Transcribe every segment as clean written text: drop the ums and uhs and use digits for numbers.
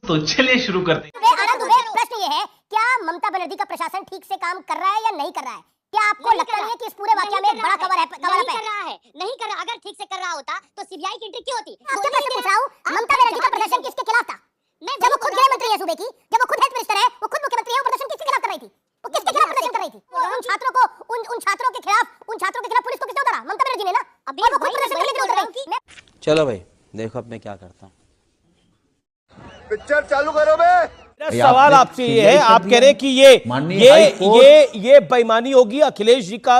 तो चलिए शुरू करते हैं। आनंद दुबे, प्रश्न ये है, क्या ममता बनर्जी का प्रशासन ठीक से काम कर रहा है या नहीं कर रहा है? क्या आपको लगता नहीं है कि इस पूरे वाकया में एक बड़ा कवर है? नहीं कर रहा है, नहीं कर रहा। अगर ठीक से कर रहा होता तो सीबीआई की एंट्री क्यों होती? आपसे प्रश्न पूछ रहा हूँ, ममता बनर्जी का प्रदर्शन किसके खिलाफ था? जब वो खुद गृह मंत्री है सूबे की, जब वो खुद हेल्थ मिनिस्टर है, वो खुद मुख्यमंत्री है, वो प्रदर्शन किसके खिलाफ कर रही थी? वो किसके खिलाफ प्रदर्शन कर रही थी? उन छात्रों के खिलाफ पुलिस को किसने उतारा? ममता बनर्जी ने ना। और वो खुद प्रदर्शन करने के लिए उतर गई। चलो भाई देखो अब मैं क्या करता हूँ। पिक्चर चालू करो बे। सवाल आपसे ये है, आप कह रहे हैं कि ये बेईमानी होगी अखिलेश जी का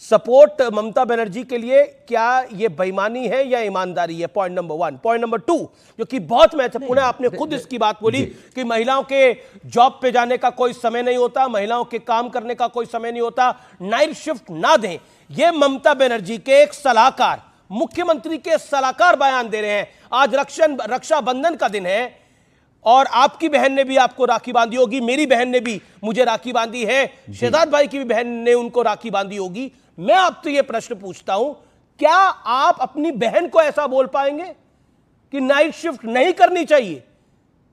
सपोर्ट ममता बनर्जी के लिए, क्या ये बेईमानी है या ईमानदारी है? Point number 1। पॉइंट नंबर 2 जो कि बहुत महत्वपूर्ण है, आपने खुद इसकी बात बोली कि महिलाओं के जॉब पे जाने का कोई समय नहीं होता, महिलाओं के काम करने का कोई समय नहीं होता, नाइट शिफ्ट ना दें। ये ममता बनर्जी के एक सलाहकार, मुख्यमंत्री के सलाहकार बयान दे रहे हैं। आज रक्षाबंधन का दिन है और आपकी बहन ने भी आपको राखी बांधी होगी, मेरी बहन ने भी मुझे राखी बांधी है, शहजाद भाई की भी बहन ने उनको राखी बांधी होगी। मैं आपसे ये प्रश्न पूछता हूं, क्या आप अपनी बहन को ऐसा बोल पाएंगे कि नाइट शिफ्ट नहीं करनी चाहिए,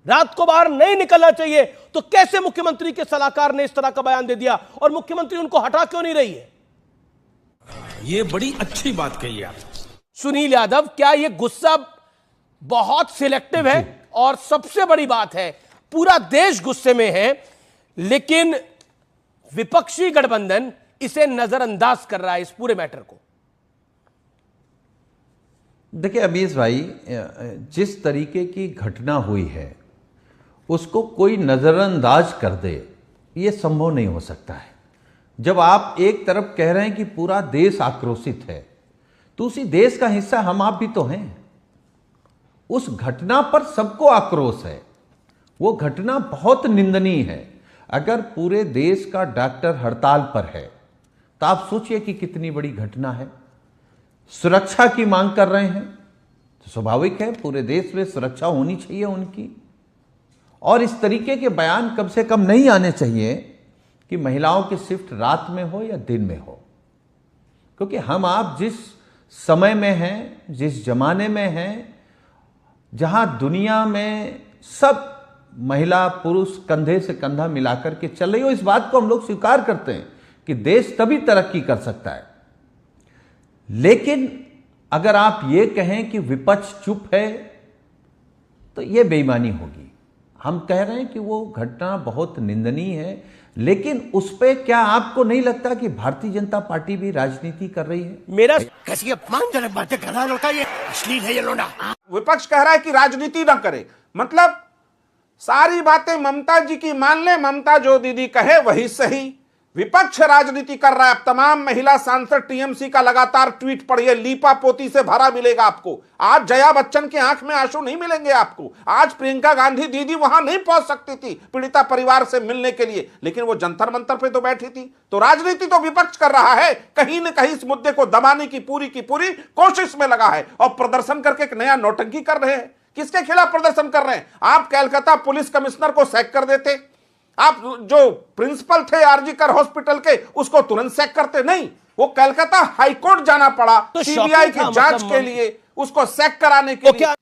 रात को बाहर नहीं निकलना चाहिए? तो कैसे मुख्यमंत्री के सलाहकार ने इस तरह का बयान दे दिया और मुख्यमंत्री उनको हटा क्यों नहीं रही है? ये बड़ी अच्छी बात कही आप। सुनील यादव, क्या यह गुस्सा बहुत सिलेक्टिव है? और सबसे बड़ी बात है, पूरा देश गुस्से में है, लेकिन विपक्षी गठबंधन इसे नजरअंदाज कर रहा है, इस पूरे मैटर को। देखिए अमीश भाई, जिस तरीके की घटना हुई है उसको कोई नजरअंदाज कर दे, ये संभव नहीं हो सकता है। जब आप एक तरफ कह रहे हैं कि पूरा देश आक्रोशित है, तो उसी देश का हिस्सा हम आप भी तो हैं। उस घटना पर सबको आक्रोश है, वो घटना बहुत निंदनीय है। अगर पूरे देश का डॉक्टर हड़ताल पर है तो आप सोचिए कि कितनी बड़ी घटना है। सुरक्षा की मांग कर रहे हैं तो स्वाभाविक है पूरे देश में सुरक्षा होनी चाहिए उनकी, और इस तरीके के बयान कम से कम नहीं आने चाहिए कि महिलाओं की शिफ्ट रात में हो या दिन में हो। क्योंकि हम आप जिस समय में हैं, जिस जमाने में हैं, जहां दुनिया में सब महिला पुरुष कंधे से कंधा मिलाकर के चल रही हो, इस बात को हम लोग स्वीकार करते हैं कि देश तभी तरक्की कर सकता है। लेकिन अगर आप ये कहें कि विपक्ष चुप है तो ये बेईमानी होगी। हम कह रहे हैं कि वो घटना बहुत निंदनीय है, लेकिन उस पे क्या आपको नहीं लगता कि भारतीय जनता पार्टी भी राजनीति कर रही है? मेरा कैसी अपमानजनक बातें कर रहा लड़का, ये अश्लील है ये लोना। विपक्ष कह रहा है कि राजनीति ना करे, मतलब सारी बातें ममता जी की मान ले, ममता जो दीदी कहे वही सही। विपक्ष राजनीति कर रहा है। अब तमाम महिला सांसद टीएमसी का लगातार ट्वीट पढ़िए, लीपा पोती से भरा मिलेगा आपको। आज जया बच्चन की आंख में आंसू नहीं मिलेंगे आपको। आज प्रियंका गांधी दीदी वहां नहीं पहुंच सकती थी पीड़िता परिवार से मिलने के लिए, लेकिन वो जंतर मंतर पे तो बैठी थी। तो राजनीति तो विपक्ष कर रहा है, कहीं न कहीं इस मुद्दे को दबाने की पूरी कोशिश में लगा है और प्रदर्शन करके एक नया नौटंकी कर रहे हैं। किसके खिलाफ प्रदर्शन कर रहे हैं? आप कलकत्ता पुलिस कमिश्नर को सैक कर देते, आप जो प्रिंसिपल थे आरजीकर हॉस्पिटल के उसको तुरंत सैक करते। नहीं, वो कलकत्ता हाईकोर्ट जाना पड़ा तो सीबीआई की जांच के लिए, उसको सैक कराने के लिए।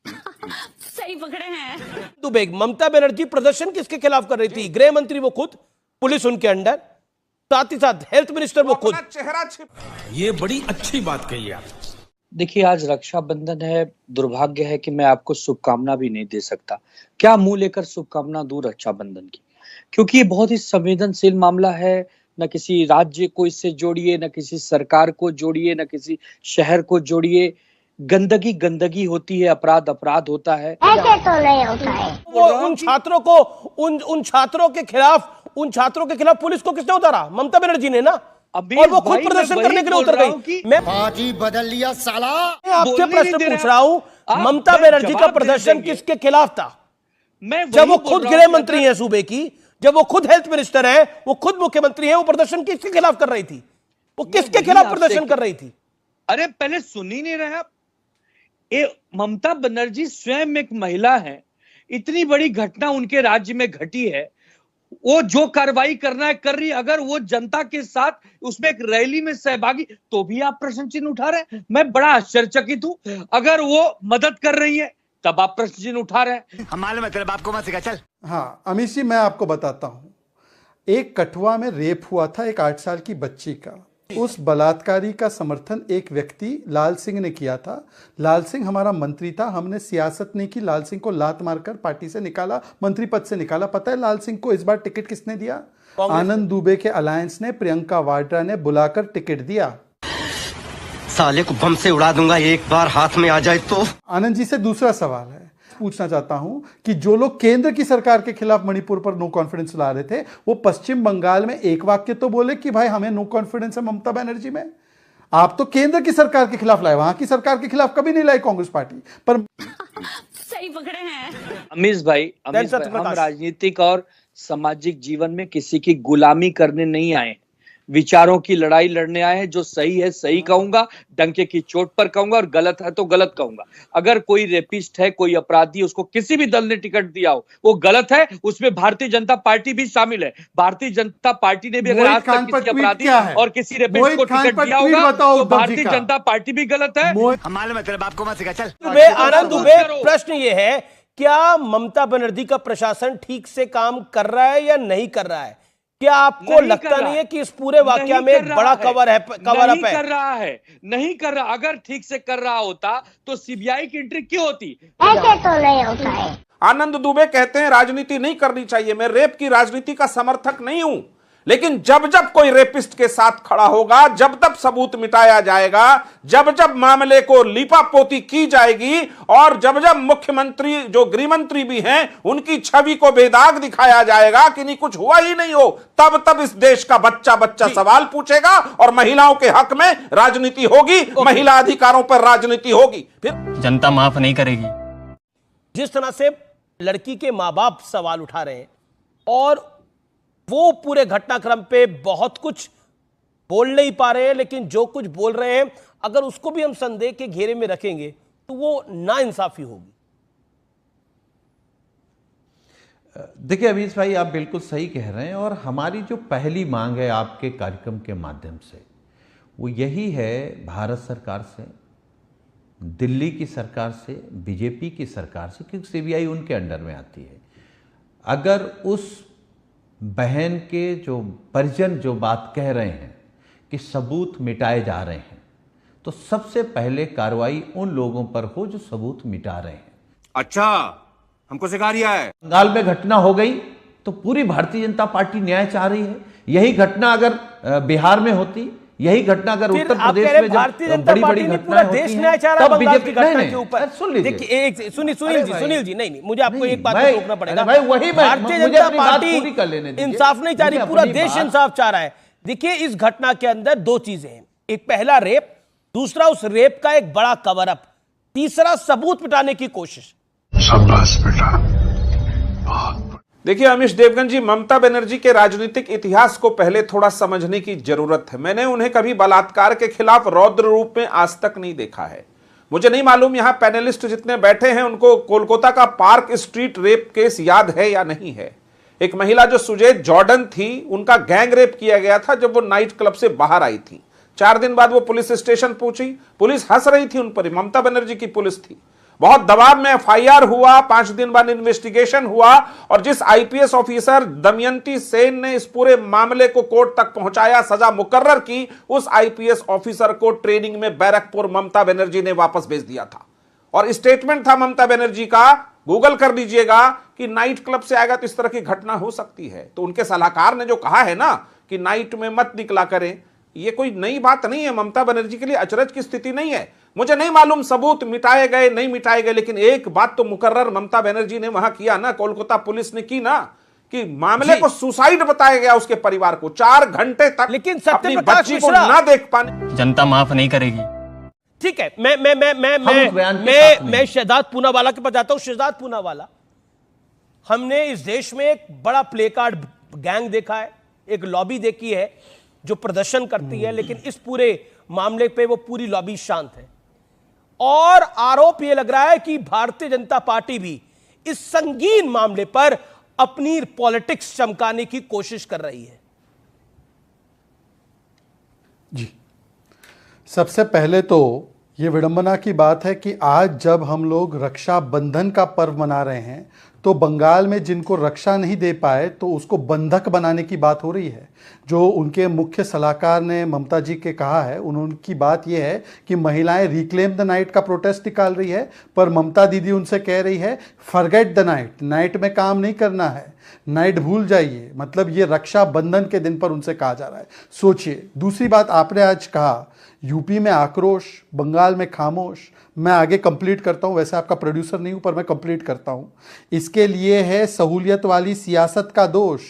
सही पकड़े हैं। दुबे, ममता बनर्जी प्रदर्शन किसके खिलाफ कर रही थी? गृह मंत्री वो खुद, पुलिस उनके अंडर, साथ ही साथ हेल्थ मिनिस्टर वो खुद। चेहरा छिप। ये बड़ी अच्छी बात कही आप। देखिए आज रक्षाबंधन है, दुर्भाग्य है कि मैं आपको शुभकामना भी नहीं दे सकता। क्या मुंह लेकर शुभकामना दूं रक्षाबंधन की, क्योंकि ये बहुत ही संवेदनशील मामला है। न किसी राज्य को इससे जोड़िए, न किसी सरकार को जोड़िए, न किसी शहर को जोड़िए। गंदगी होती है, अपराध होता है। ऐसे तो नहीं होता है। वो उन छात्रों के खिलाफ पुलिस को किसने उतारा? ममता बनर्जी ने ना। और वो खुद प्रदर्शन करने के लिए उतर गई। मैं पार्टी बदल लिया साला। आपसे प्रश्न पूछ रहा हूं, ममता बनर्जी का प्रदर्शन किसके खिलाफ था? जब वो खुद गृह मंत्री है सूबे की, जब वो खुद हेल्थ मिनिस्टर है, वो खुद मुख्यमंत्री है, वो प्रदर्शन किसके खिलाफ कर रही थी? वो किसके खिलाफ प्रदर्शन कर रही थी? अरे पहले सुन ही नहीं रहे आप। ममता बनर्जी स्वयं एक महिला है, इतनी बड़ी घटना उनके राज्य में घटी है, वो जो कार्रवाई करना है कर रही है। अगर वो जनता के साथ उसमें एक रैली में सहभागी, तो भी आप प्रश्न चिन्ह उठा रहे हैं। मैं बड़ा आश्चर्यचकित हूं। अगर वो मदद कर रही है तब आप प्रश्न चिन्ह उठा रहे हैं। हम मालूम है तेरे बाप को मत सिखा, चल। हाँ अमीश जी, मैं आपको बताता हूं, एक कठुआ में रेप हुआ था एक 8 साल की बच्ची का। उस बलात्कारी का समर्थन एक व्यक्ति लाल सिंह ने किया था। लाल सिंह हमारा मंत्री था, हमने सियासत नहीं की, लाल सिंह को लात मारकर पार्टी से निकाला, मंत्री पद से निकाला। पता है लाल सिंह को इस बार टिकट किसने दिया? आनंद दुबे के अलायंस ने, प्रियंका वाड्रा ने बुलाकर टिकट दिया। साले को बम से उड़ा दूंगा एक बार हाथ में आ जाए तो। आनंद जी से दूसरा सवाल है, पूछना चाहता हूं कि जो लोग केंद्र की सरकार के खिलाफ मणिपुर पर नो कॉन्फिडेंस ला रहे थे, वो पश्चिम बंगाल में एक वाक्य तो बोले कि भाई हमें नो कॉन्फिडेंस है ममता बनर्जी में। आप तो केंद्र की सरकार के खिलाफ लाए, वहां की सरकार के खिलाफ कभी नहीं लाई कांग्रेस पार्टी पर। सही पकड़े हैं अमीश भाई, हम राजनीतिक और सामाजिक जीवन में किसी की गुलामी करने नहीं आए, विचारों की लड़ाई लड़ने आए हैं। जो सही है सही कहूंगा, डंके की चोट पर कहूंगा, और गलत है तो गलत कहूंगा। अगर कोई रेपिस्ट है, कोई अपराधी, उसको किसी भी दल ने टिकट दिया हो, वो गलत है, उसमें भारतीय जनता पार्टी भी शामिल है। भारतीय जनता पार्टी ने भी अगर आज तक किसी अपराधी और किसी रेपिस्ट को टिकट दिया होगा तो भारतीय जनता पार्टी भी गलत है। हम मालूम है तेरे बाप को मत सिखा, चल। आनंद दुबे, प्रश्न ये है, क्या ममता बनर्जी का प्रशासन ठीक से काम कर रहा है या नहीं कर रहा है? क्या आपको लगता नहीं है कि इस पूरे वाकया में एक बड़ा कवर अप है? कर रहा है, नहीं कर रहा। अगर ठीक से कर रहा होता तो सीबीआई की एंट्री क्यों होती? ऐसे तो नहीं होता है। आनंद दुबे कहते हैं राजनीति नहीं करनी चाहिए। मैं रेप की राजनीति का समर्थक नहीं हूं, लेकिन जब जब कोई रेपिस्ट के साथ खड़ा होगा, जब तब सबूत मिटाया जाएगा, जब जब मामले को लीपापोती की जाएगी, और जब जब मुख्यमंत्री जो गृह मंत्री भी हैं उनकी छवि को बेदाग दिखाया जाएगा कि नहीं कुछ हुआ ही नहीं हो, तब तब इस देश का बच्चा बच्चा सवाल पूछेगा और महिलाओं के हक में राजनीति होगी, महिला अधिकारों पर राजनीति होगी। फिर जनता माफ नहीं करेगी। जिस तरह से लड़की के मां बाप सवाल उठा रहे हैं और वो पूरे घटनाक्रम पे बहुत कुछ बोल नहीं पा रहे हैं, लेकिन जो कुछ बोल रहे हैं अगर उसको भी हम संदेह के घेरे में रखेंगे तो वो नाइंसाफी होगी। देखिए अमीश भाई, आप बिल्कुल सही कह रहे हैं, और हमारी जो पहली मांग है आपके कार्यक्रम के माध्यम से वो यही है, भारत सरकार से, दिल्ली की सरकार से, बीजेपी की सरकार से, क्योंकि सीबीआई उनके अंडर में आती है। अगर उस बहन के जो परिजन जो बात कह रहे हैं कि सबूत मिटाए जा रहे हैं, तो सबसे पहले कार्रवाई उन लोगों पर हो जो सबूत मिटा रहे हैं। अच्छा, हमको सिखा रिया है। बंगाल में घटना हो गई तो पूरी भारतीय जनता पार्टी न्याय चाह रही है। यही घटना अगर बिहार में होती, यही घटना अगर उत्तर प्रदेश में जब बड़ी बड़ी घटनाएं होती हैं, तब बीजेपी के ऊपर सुन लीजिए। देखिए सुनील जी, नहीं मुझे आपको एक बात पे रोकना पड़ेगा। भाई वही भारतीय जनता पार्टी इंसाफ नहीं चाह रही, पूरा देश इंसाफ चाह रहा है। देखिए इस घटना के अंदर दो चीजें हैं, एक पहला रेप, दूसरा उस रेप का एक बड़ा कवर अप, तीसरा सबूत मिटाने की कोशिश। शाबाश बेटा। देखिए अमीश देवगन जी, ममता बनर्जी के राजनीतिक इतिहास को पहले थोड़ा समझने की जरूरत है। मैंने उन्हें कभी बलात्कार के खिलाफ रौद्र रूप में आज तक नहीं देखा है। मुझे नहीं मालूम यहां पैनलिस्ट जितने बैठे हैं उनको कोलकाता का पार्क स्ट्रीट रेप केस याद है या नहीं है। एक महिला जो सुजेत जॉर्डन थी, उनका गैंग रेप किया गया था जब वो नाइट क्लब से बाहर आई थी। 4 दिन बाद वो पुलिस स्टेशन पहुंची, पुलिस हंस रही थी उन पर, ममता बनर्जी की पुलिस थी। बहुत दबाव में एफआईआर हुआ, 5 दिन बाद इन्वेस्टिगेशन हुआ, और जिस आईपीएस ऑफिसर दमयंती सेन ने इस पूरे मामले को कोर्ट तक पहुंचाया, सजा मुकर्रर की, उस आईपीएस ऑफिसर को ट्रेनिंग में बैरकपुर ममता बनर्जी ने वापस भेज दिया था। और स्टेटमेंट था ममता बनर्जी का, गूगल कर लीजिएगा, कि नाइट क्लब से आएगा तो इस तरह की घटना हो सकती है। तो उनके सलाहकार ने जो कहा है ना कि नाइट में मत निकला करें, ये कोई नई बात नहीं है, ममता बनर्जी के लिए अचरज की स्थिति नहीं है। मुझे नहीं मालूम सबूत मिटाए गए नहीं मिटाए गए, लेकिन एक बात तो मुकर्रर ममता बनर्जी ने वहां किया ना, कोलकाता पुलिस ने की ना, कि मामले को सुसाइड बताया गया उसके परिवार को 4 घंटे तक, लेकिन अपनी बच्ची को ना देख पाने। जनता माफ नहीं करेगी। ठीक है, मैं शहजाद पूनावाला के पास जाता हूं। शहजाद पूनावाला, हमने इस देश में एक बड़ा प्ले कार्ड गैंग देखा है, एक लॉबी देखी है जो प्रदर्शन करती है, लेकिन इस पूरे मामले पे वो पूरी लॉबी शांत है। और आरोप यह लग रहा है कि भारतीय जनता पार्टी भी इस संगीन मामले पर अपनी पॉलिटिक्स चमकाने की कोशिश कर रही है। जी, सबसे पहले तो ये विडंबना की बात है कि आज जब हम लोग रक्षाबंधन का पर्व मना रहे हैं तो बंगाल में जिनको रक्षा नहीं दे पाए तो उसको बंधक बनाने की बात हो रही है। जो उनके मुख्य सलाहकार ने ममता जी के कहा है, उनकी बात यह है कि महिलाएं रिक्लेम द नाइट का प्रोटेस्ट निकाल रही है, पर ममता दीदी उनसे कह रही है फॉरगेट द नाइट, नाइट में काम नहीं करना है, नाइट भूल जाइए। मतलब ये रक्षाबंधन के दिन पर उनसे कहा जा रहा है। सोचिए। दूसरी बात आपने आज कहा यूपी में आक्रोश, बंगाल में खामोश। मैं आगे कंप्लीट करता हूं, वैसे आपका प्रोड्यूसर नहीं हूं पर मैं कंप्लीट करता हूं। इसके लिए है सहूलियत वाली सियासत का दोष।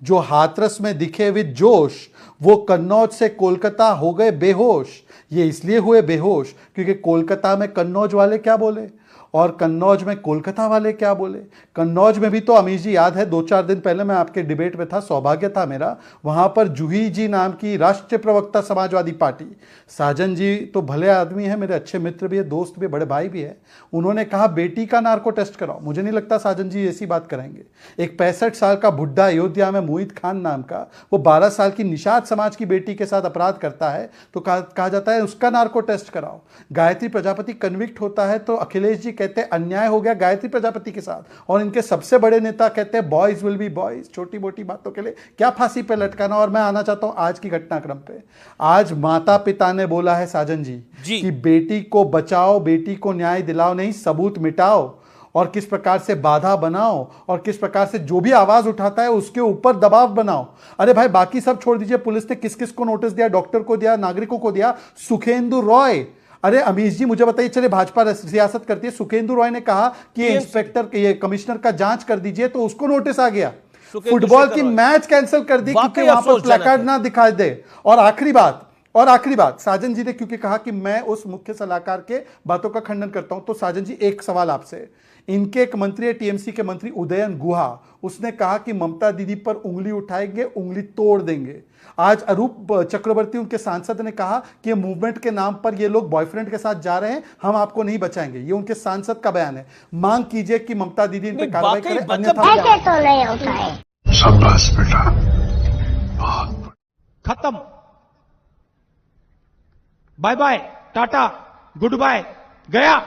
जो हाथरस में दिखे विद जोश, वो कन्नौज से कोलकाता हो गए बेहोश। ये इसलिए हुए बेहोश क्योंकि कोलकाता में कन्नौज वाले क्या बोले और कन्नौज में कोलकाता वाले क्या बोले। कन्नौज में भी तो अमीश जी याद है 2-4 दिन पहले मैं आपके डिबेट में था, सौभाग्य था मेरा, वहां पर जूही जी नाम की राष्ट्रीय प्रवक्ता समाजवादी पार्टी, साजन जी तो भले आदमी है, मेरे अच्छे मित्र भी है, दोस्त भी, बड़े भाई भी है, उन्होंने कहा बेटी का नार्को टेस्ट कराओ। मुझे नहीं लगता साजन जी ऐसी बात करेंगे। एक 65 साल का बुढ़ा अयोध्या में मोहित खान नाम का, वो 12 साल की निषाद समाज की बेटी के साथ अपराध करता है तो कहा जाता है उसका नार्को टेस्ट कराओ। गायत्री प्रजापति कन्विक्ट होता है तो अखिलेश जी कहते हैं अन्याय हो गया गायत्री प्रजापति के साथ, और इनके सबसे बड़े नेता कहते हैं बॉयज विल बी बॉयज। छोटी मोटी बातों के लिए क्या फांसी पे लटकाना। और मैं आना चाहता हूं आज की घटनाक्रम पे। आज माता पिता ने बोला है साजन जी कि बेटी को बचाओ, बेटी को न्याय दिलाओ, नहीं सबूत मिटाओ, और किस प्रकार से बाधा बनाओ और किस प्रकार से जो भी आवाज उठाता है उसके ऊपर दबाव बनाओ। अरे भाई बाकी सब छोड़ दीजिए, पुलिस ने किस किस को नोटिस दिया, डॉक्टर को दिया, नागरिकों को दिया, सुखेंदु रॉय। अरे अमीश जी मुझे बताइए, चले भाजपा सियासत करती है, सुखेंदु रॉय ने कहा कि इंस्पेक्टर ये कमिश्नर का जांच कर दीजिए तो उसको नोटिस आ गया। फुटबॉल की मैच कैंसिल कर दी क्योंकि वहां पर प्लेकार्ड ना दिखाई दे। और आखिरी बात साजन जी ने क्योंकि कहा कि मैं उस मुख्य सलाहकार के बातों का खंडन करता हूं, तो साजन जी एक सवाल आपसे। इनके एक मंत्री है टीएमसी के मंत्री उदयन गुहा, उसने कहा कि ममता दीदी पर उंगली उठाएंगे, उंगली तोड़ देंगे। आज अरूप चक्रवर्ती उनके सांसद ने कहा कि मूवमेंट के नाम पर ये लोग बॉयफ्रेंड के साथ जा रहे हैं, हम आपको नहीं बचाएंगे। ये उनके सांसद का बयान है। मांग कीजिए कि ममता दीदी इन पर कार्रवाई करें, अन्यथा ऐसे तो नहीं होता है। शाबाश बेटा, खत्म, bye bye, tata, goodbye, गया।